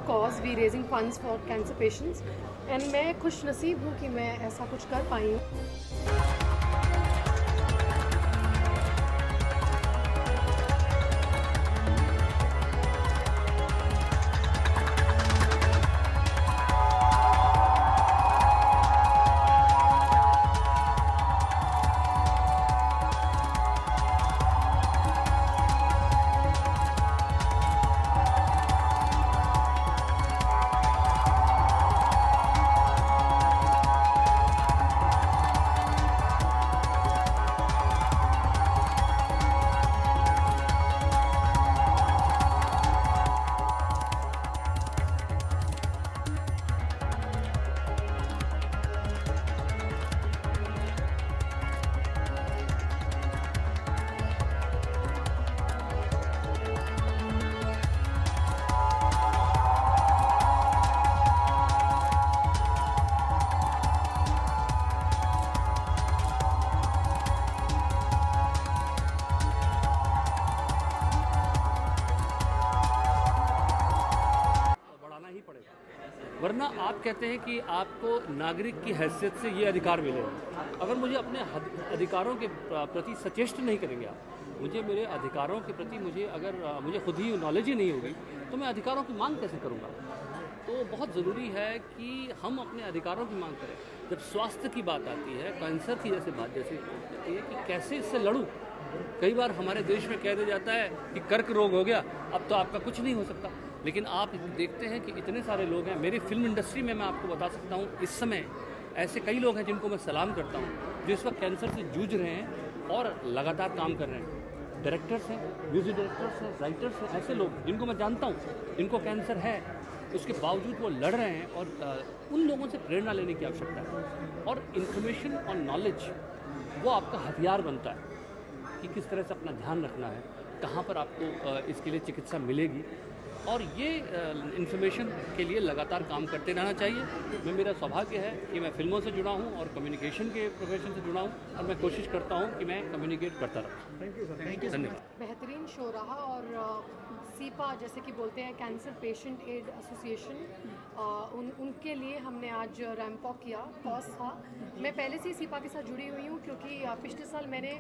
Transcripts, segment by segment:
cause we raising funds for cancer patients and मैं खुश नसीब हूँ कि मैं ऐसा कुछ कर पाई हूँ। वरना आप कहते हैं कि आपको नागरिक की हैसियत से ये अधिकार मिले। अगर मुझे अपने अधिकारों के प्रति सचेष्ट नहीं करेंगे आप, मुझे मेरे अधिकारों के प्रति मुझे खुद ही नॉलेज ही नहीं होगी तो मैं अधिकारों की मांग कैसे करूँगा। तो बहुत ज़रूरी है कि हम अपने अधिकारों की मांग करें। जब स्वास्थ्य की बात आती है, कैंसर की बात जैसे आती है कि कैसे इससे लड़ूँ। कई बार हमारे देश में कह दिया जाता है कि कर्क रोग हो गया, अब तो आपका कुछ नहीं हो सकता। लेकिन आप देखते हैं कि इतने सारे लोग हैं। मेरी फिल्म इंडस्ट्री में मैं आपको बता सकता हूँ, इस समय ऐसे कई लोग हैं जिनको मैं सलाम करता हूँ, जो इस वक्त कैंसर से जूझ रहे हैं और लगातार काम कर रहे हैं। डायरेक्टर्स हैं, म्यूजिक डायरेक्टर्स हैं, राइटर्स हैं, ऐसे लोग जिनको मैं जानता हूँ, जिनको कैंसर है, उसके बावजूद वो लड़ रहे हैं। और उन लोगों से प्रेरणा लेने की आवश्यकता है। और इन्फॉर्मेशन और नॉलेज वो आपका हथियार बनता है कि किस तरह से अपना ध्यान रखना है, कहाँ पर आपको इसके लिए चिकित्सा मिलेगी। और ये इन्फॉर्मेशन के लिए लगातार काम करते रहना चाहिए। मेरा सौभाग्य है कि मैं फिल्मों से जुड़ा हूँ और कम्युनिकेशन के प्रोफेशन से जुड़ा हूँ और मैं कोशिश करता हूँ कि मैं कम्युनिकेट करता रहूँ। Thank you sir, thank you. धन्यवाद। बेहतरीन शो रहा। और सीपा जैसे कि बोलते हैं कैंसर पेशेंट एड एसोसिएशन, उनके लिए हमने आज रैंप वॉक किया। कॉज था, मैं पहले से ही सीपा के साथ जुड़ी हुई हूँ क्योंकि पिछले साल मैंने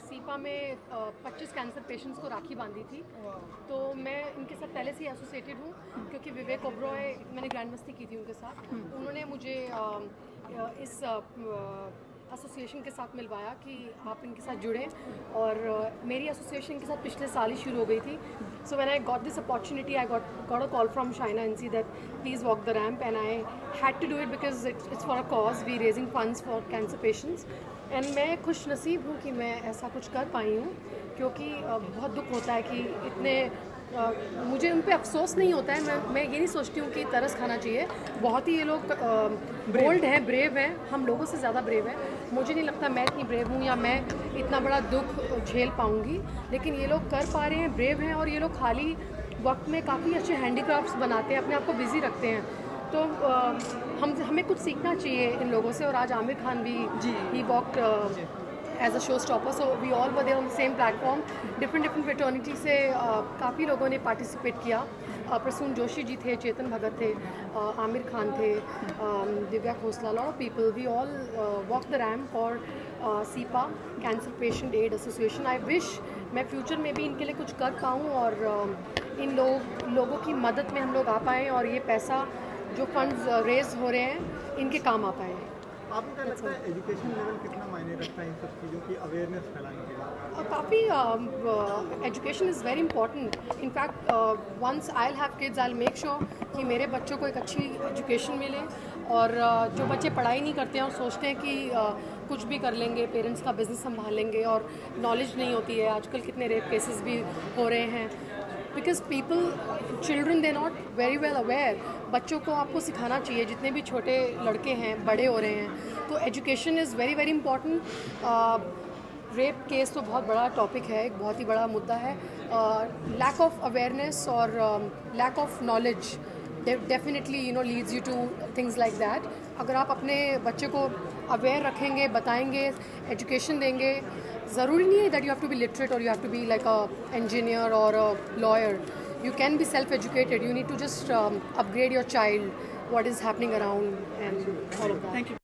सीपा में 25 कैंसर पेशेंट्स को राखी बांधी थी। तो मैं इनके साथ पहले से ही एसोसिएटेड हूँ क्योंकि विवेक ओबरॉय, मैंने ग्रैंड मस्ती की थी उनके साथ। उन्होंने मुझे इस एसोसिएशन के साथ मिलवाया कि आप इनके साथ जुड़ें। और मेरी एसोसिएशन के साथ पिछले साल ही शुरू हो गई थी। So when I got this opportunity, I got a call from Shaina NC that please walk the ramp, and I had to do it because it's for a cause we raising funds for cancer patients. And मैं खुश नसीब हूँ कि मैं ऐसा कुछ कर पाई हूँ क्योंकि बहुत दुख होता है कि इतने मुझे उन पे अफसोस नहीं होता है। मैं ये नहीं सोचती हूँ कि तरस खाना चाहिए। बहुत ही ये लोग बोल्ड हैं, ब्रेव हैं, हम लोगों से ज़्यादा ब्रेव हैं। मुझे नहीं लगता मैं इतनी ब्रेव हूँ या मैं इतना बड़ा दुख झेल पाऊँगी, लेकिन ये लोग कर पा रहे हैं, ब्रेव हैं। और ये लोग खाली वक्त में काफ़ी अच्छे हैंडीक्राफ्ट्स बनाते हैं, अपने आप को बिज़ी रखते हैं। तो हमें कुछ सीखना चाहिए इन लोगों से। और आज आमिर खान भी ही walked as a show stopper, so we all were there on the same platform. Different fraternity से काफ़ी लोगों ने पार्टिसिपेट किया। प्रसून जोशी जी थे, चेतन भगत थे, आमिर खान थे, Divya Khosla, lot of people. We all walk the ramp for CPAA cancer patient aid association. I wish मैं future में भी इनके लिए कुछ कर पाऊँ और इन लोगों की मदद में हम लोग आ पाएँ और ये पैसा जो फंड्स रेज हो रहे हैं इनके काम आ पाए। आपको क्या लगता है एजुकेशन लेवल कितना मायने रखता है इन सब चीज़ों की अवेयरनेस फैलाने के लिए? काफ़ी education is very important. In fact once I have kids, I make sure कि मेरे बच्चों को एक अच्छी एजुकेशन मिले। और जो बच्चे पढ़ाई नहीं करते हैं और सोचते हैं कि कुछ भी कर लेंगे, पेरेंट्स का बिजनेस संभाल लेंगे और नॉलेज नहीं होती है। आजकल कितने रेप केसेस भी हो रहे हैं because children they not very well aware. बच्चों को आपको सिखाना चाहिए, जितने भी छोटे लड़के हैं, बड़े हो रहे हैं, तो education is very very important. Rape case तो बहुत बड़ा टॉपिक है, एक बहुत ही बड़ा मुद्दा है। लैक ऑफ अवेयरनेस और lack of knowledge definitely leads you to things like that. अगर आप अपने बच्चे को अवेयर रखेंगे, बताएंगे, एजुकेशन देंगे, ज़रूरी नहीं है that you have to be literate और you have to be like a engineer और a lawyer. you can be self-educated. You need to just upgrade your child, what is happening around, and all of that. Thank you.